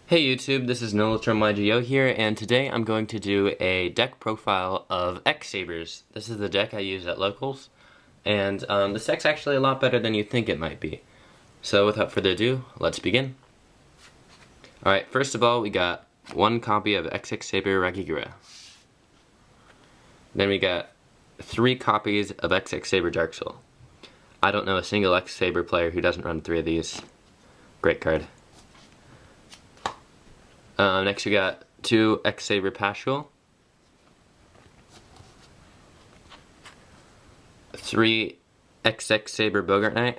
Hey YouTube, this is YGO here, and today I'm going to do a deck profile of X-Sabers. This is the deck I use at locals, and this deck's actually a lot better than you think it might be. So without further ado, let's begin. Alright, first of all, we got one copy of X-Saber Ragigira. Then we got 3 copies of X-Saber Dark Soul. I don't know a single X-Saber player who doesn't run 3 of these. Great card. Next we got 2 X-Saber Paschal, 3 X-Saber Bogart Knight,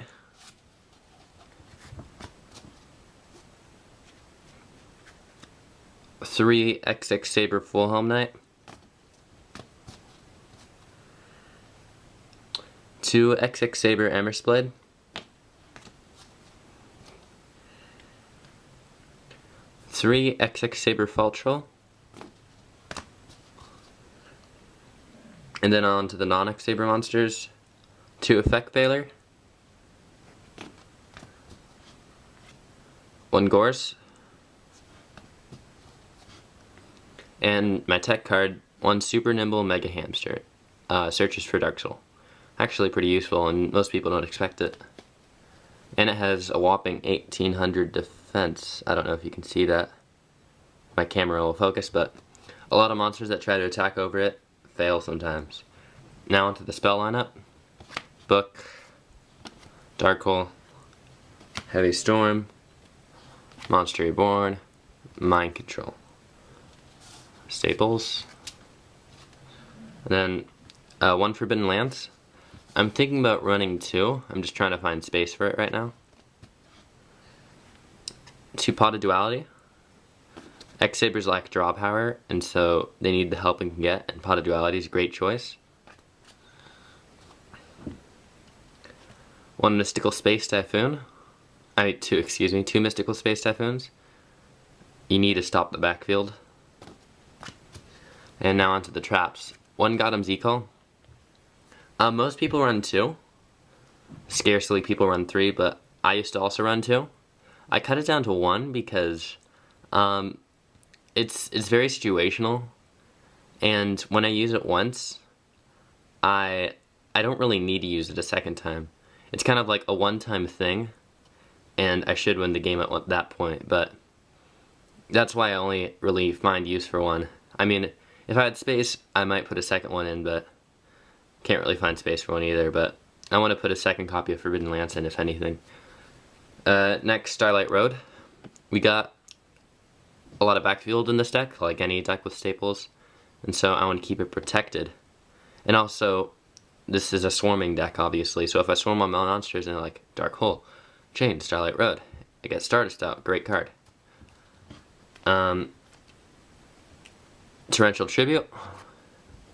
3 X-Saber Full Helm Knight, 2 X-Saber Emmersblade, 3 X-Saber Faltrol, and then on to the non-X-Saber monsters, 2 Effect Veiler, 1 Gorse, and my tech card, 1 Super Nimble Mega Hamster. Searches for Dark Soul. Actually pretty useful, and most people don't expect it. And it has a whopping 1800 defense. I don't know if you can see that. My camera will focus, but a lot of monsters that try to attack over it fail sometimes. Now onto the spell lineup. Book, Dark Hole, Heavy Storm, Monster Reborn, Mind Control. Staples. And then 1 Forbidden Lance. I'm thinking about running 2. I'm just trying to find space for it right now. 2 Pot of Duality. X-Sabers lack draw power, and so they need the help and can get, and Pot of Duality is a great choice. 1 Mystical Space Typhoon. 2 Mystical Space Typhoons. You need to stop the backfield. And now onto the traps. 1 Gotham's Eco. Most people run 2. Scarcely people run 3, but I used to also run 2. I cut it down to 1 because it's very situational, and when I use it once, I don't really need to use it a second time. It's kind of like a one-time thing, and I should win the game at that point, but that's why I only really find use for 1. I mean, if I had space, I might put a second one in, but can't really find space for 1 either, but I want to put a second copy of Forbidden Lance in, if anything. Next, Starlight Road. We got a lot of backfield in this deck, like any deck with staples, and so I want to keep it protected. And also, this is a swarming deck, obviously, so if I swarm on my monsters and they're like Dark Hole, Chain, Starlight Road, I get Stardust out, great card. Torrential Tribute,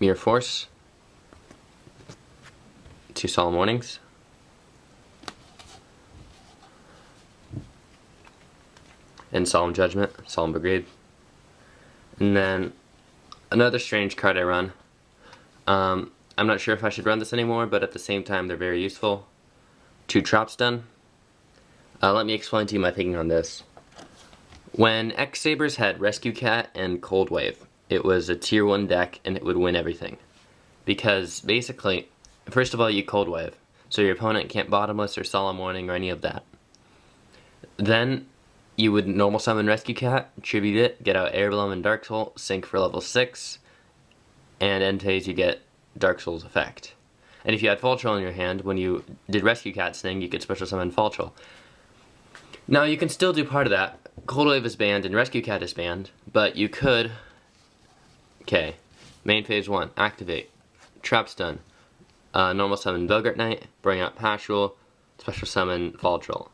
Mirror Force, 2 Solemn Warnings, and Solemn Judgment, Solemn Brigade. And then another strange card I run. I'm not sure if I should run this anymore, but at the same time they're very useful. 2 Traps Done. Let me explain to you my thinking on this. When X-Sabers had Rescue Cat and Cold Wave, it was a tier 1 deck and it would win everything. Because basically, first of all, you Cold Wave, so your opponent can't Bottomless or Solemn Warning or any of that. Then you would normal summon Rescue Cat, tribute it, get out Airbloom and Dark Soul, sync for level 6, and end phase you get Dark Soul's effect. And if you had Faltrol in your hand, when you did Rescue Cat's thing, you could special summon Faltrol. Now you can still do part of that. Cold Wave is banned and Rescue Cat is banned, but you could... Okay, main phase 1, activate, Traps Done, normal summon Bogart Knight, bring out Paschal, special summon Faltrol.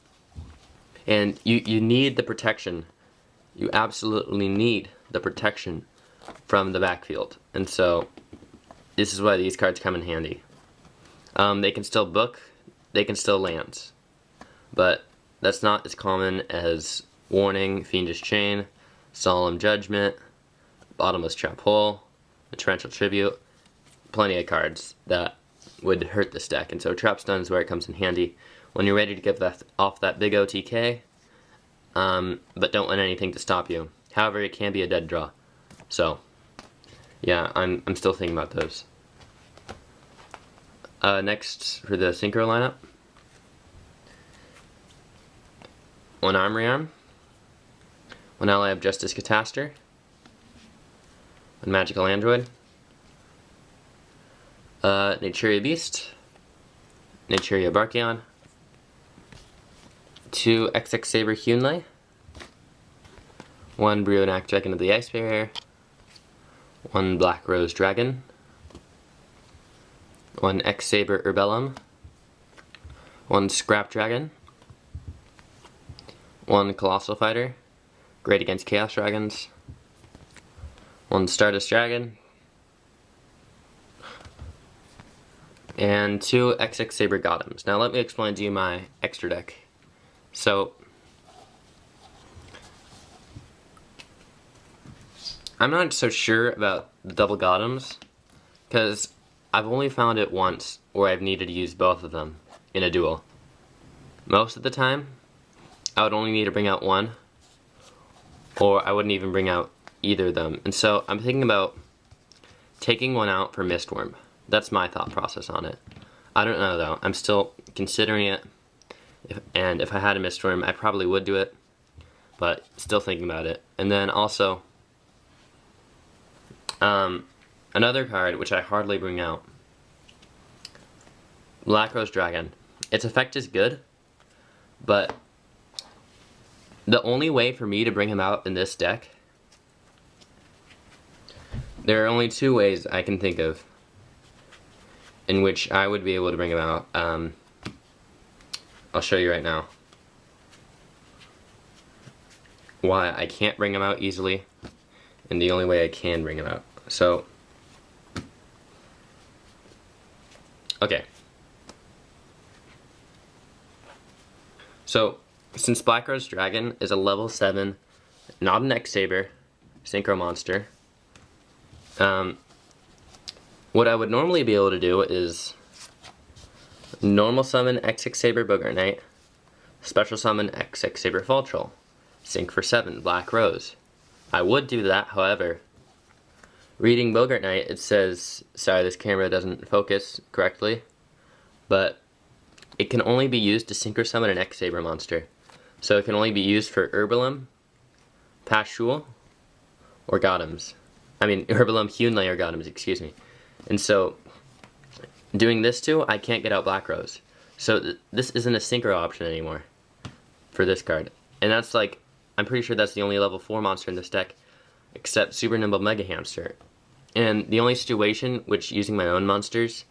And you need the protection. You absolutely need the protection from the backfield. And so, this is why these cards come in handy. They can still book, they can still lance. But that's not as common as Warning, Fiendish Chain, Solemn Judgment, Bottomless Trap Hole, the Torrential Tribute. Plenty of cards that would hurt this deck, and so Traps Done is where it comes in handy. When you're ready to give off that big OTK, but don't want anything to stop you. However, it can be a dead draw. So, yeah, I'm still thinking about those. Next, for the Synchro lineup. One Armory Arm. One ally of Justice Cataster. One Magical Android. Naturia Beast. Naturia Barkion. 2 X-Saber Hyunlei. 1 Brionac Dragon of the Ice Barrier. 1 Black Rose Dragon. 1 X-Saber Urbellum. 1 Scrap Dragon. 1 Colossal Fighter. Great against Chaos Dragons. 1 Stardust Dragon. And 2 X-Saber Gotems. Now let me explain to you my extra deck. So, I'm not so sure about the double Gotems, because I've only found it once where I've needed to use both of them in a duel. Most of the time, I would only need to bring out one, or I wouldn't even bring out either of them. And so I'm thinking about taking one out for Mistworm. That's my thought process on it. I don't know though, I'm still considering it, and if I had a Mistworm, I probably would do it, but still thinking about it. And then also, another card which I hardly bring out, Black Rose Dragon. Its effect is good, but the only way for me to bring him out in this deck, there are only 2 ways I can think of in which I would be able to bring him out. I'll show you right now why I can't bring him out easily, and the only way I can bring him out. So, okay. So, since Black Rose Dragon is a level 7, not an X-Saber, Synchro monster, what I would normally be able to do is normal summon X-Saber Bogart Knight, special summon X-Saber Fall Troll, sync for 7, Black Rose. I would do that, however, reading Bogart Knight, it says, sorry this camera doesn't focus correctly, but it can only be used to synchro summon an X-Saber monster. So it can only be used for Urbellum, Pashul, or Gotems. I mean, Urbellum, Hyunlei, or Gotems, excuse me. And so, doing this too, I can't get out Black Rose. So this isn't a synchro option anymore for this card. And that's like, I'm pretty sure that's the only level 4 monster in this deck, except Super Nimble Mega Hamster. And the only situation which, using my own monsters,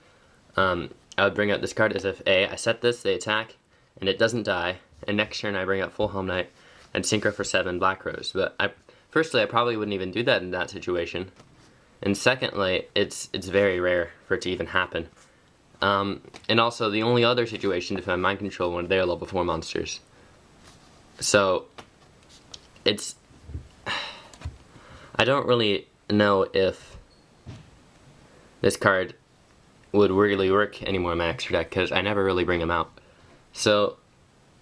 I would bring out this card is if A, I set this, they attack, and it doesn't die, and next turn I bring out Full Helm Knight and synchro for 7 Black Rose. But firstly, I probably wouldn't even do that in that situation. And secondly, it's very rare for it to even happen. And also, the only other situation to find Mind Control one of their level 4 monsters. So, it's... I don't really know if this card would really work anymore in my extra deck, because I never really bring him out. So,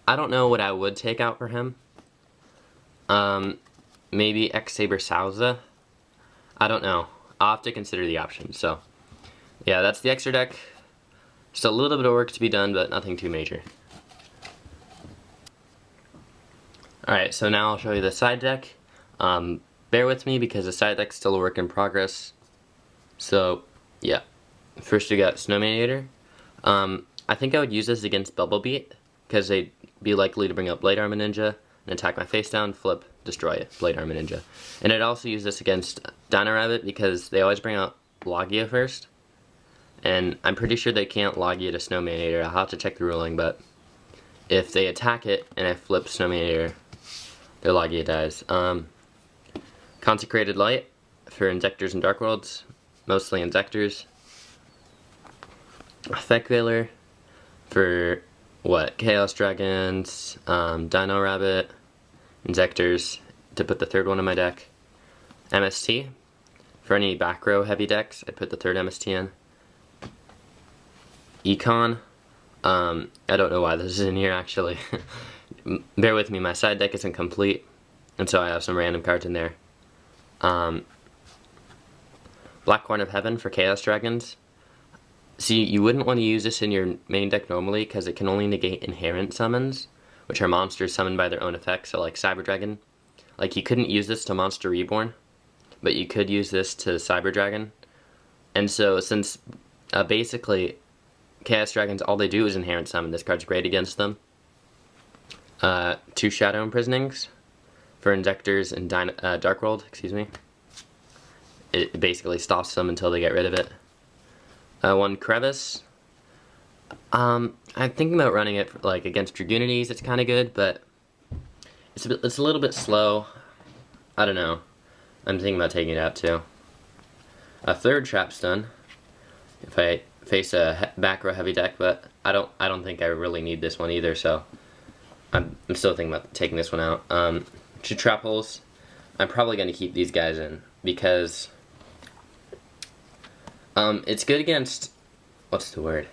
I don't know what I would take out for him. Maybe X-Saber Sauza? I don't know. I'll have to consider the options. So, yeah, that's the extra deck. Just a little bit of work to be done, but nothing too major. Alright, so now I'll show you the side deck. Bear with me because the side deck's still a work in progress. So, yeah. First we got Snowmanator. I think I would use this against Bubble Beat, because they'd be likely to bring up Blade Armor Ninja, and attack my face down, flip, destroy it, Blade Armor Ninja. And I'd also use this against Dino Rabbit, because they always bring out Logia first. And I'm pretty sure they can't Logia to Snowmanator. I'll have to check the ruling, but if they attack it and I flip Snowmanator, their Logia dies. Consecrated Light for Injectors and Dark Worlds, mostly Injectors. Effect Veiler for what? Chaos Dragons, Dino Rabbit, Injectors to put the third one in my deck. MST for any back row heavy decks, I'd put the third MST in. Econ, I don't know why this is in here actually. bear with me, my side deck isn't complete, and so I have some random cards in there. Black Horn of Heaven for Chaos Dragons. See, you wouldn't want to use this in your main deck normally because it can only negate inherent summons, which are monsters summoned by their own effects, so like Cyber Dragon. Like, you couldn't use this to Monster Reborn, but you could use this to Cyber Dragon. And so, since basically Chaos Dragons, all they do is inherent summon, this card's great against them. 2 Shadow Imprisonings for Injectors and Dark World, excuse me. It basically stops them until they get rid of it. 1 Crevice. I'm thinking about running it for, like, against Dragunities. It's kind of good, but it's a little bit slow. I don't know. I'm thinking about taking it out too. A 3rd Trapstun if I face a back row heavy deck, but I don't think I really need this one either. So I'm still thinking about taking this one out. 2 Trap Holes. I'm probably going to keep these guys in because it's good against, what's the word?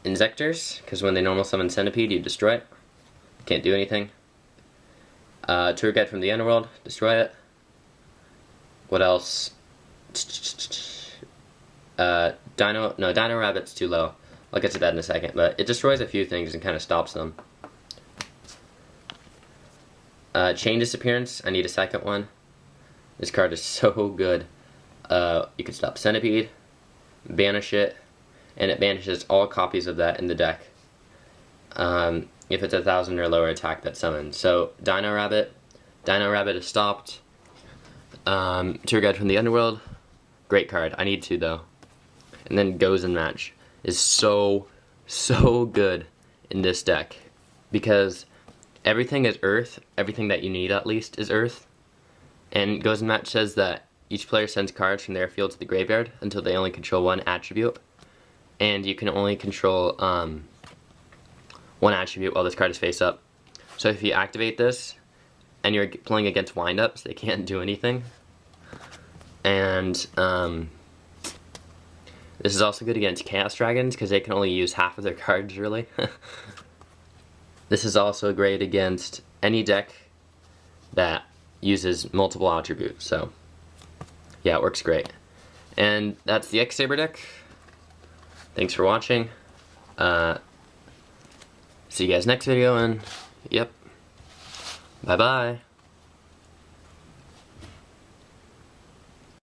Injectors, because when they normal summon Centipede, you destroy it. Can't do anything. Tour Guide from the Underworld, destroy it. What else? Dino Rabbit's too low. I'll get to that in a second, but it destroys a few things and kind of stops them. Chain Disappearance, I need a second one. This card is so good. You can stop Centipede, banish it, and it banishes all copies of that in the deck. If it's 1,000 or lower attack that's summoned. So Dino Rabbit is stopped. Tour Guide from the Underworld, great card. I need 2 though. And then Goes and Match is so good in this deck because everything is Earth. Everything that you need at least is Earth. And Goes and Match says that each player sends cards from their field to the graveyard until they only control 1 attribute. And you can only control 1 attribute while this card is face up. So if you activate this and you're playing against windups, they can't do anything. And this is also good against Chaos Dragons because they can only use half of their cards really. This is also great against any deck that uses multiple attributes. So yeah, it works great. And that's the X-Saber deck. Thanks for watching. See you guys next video, and yep, bye bye.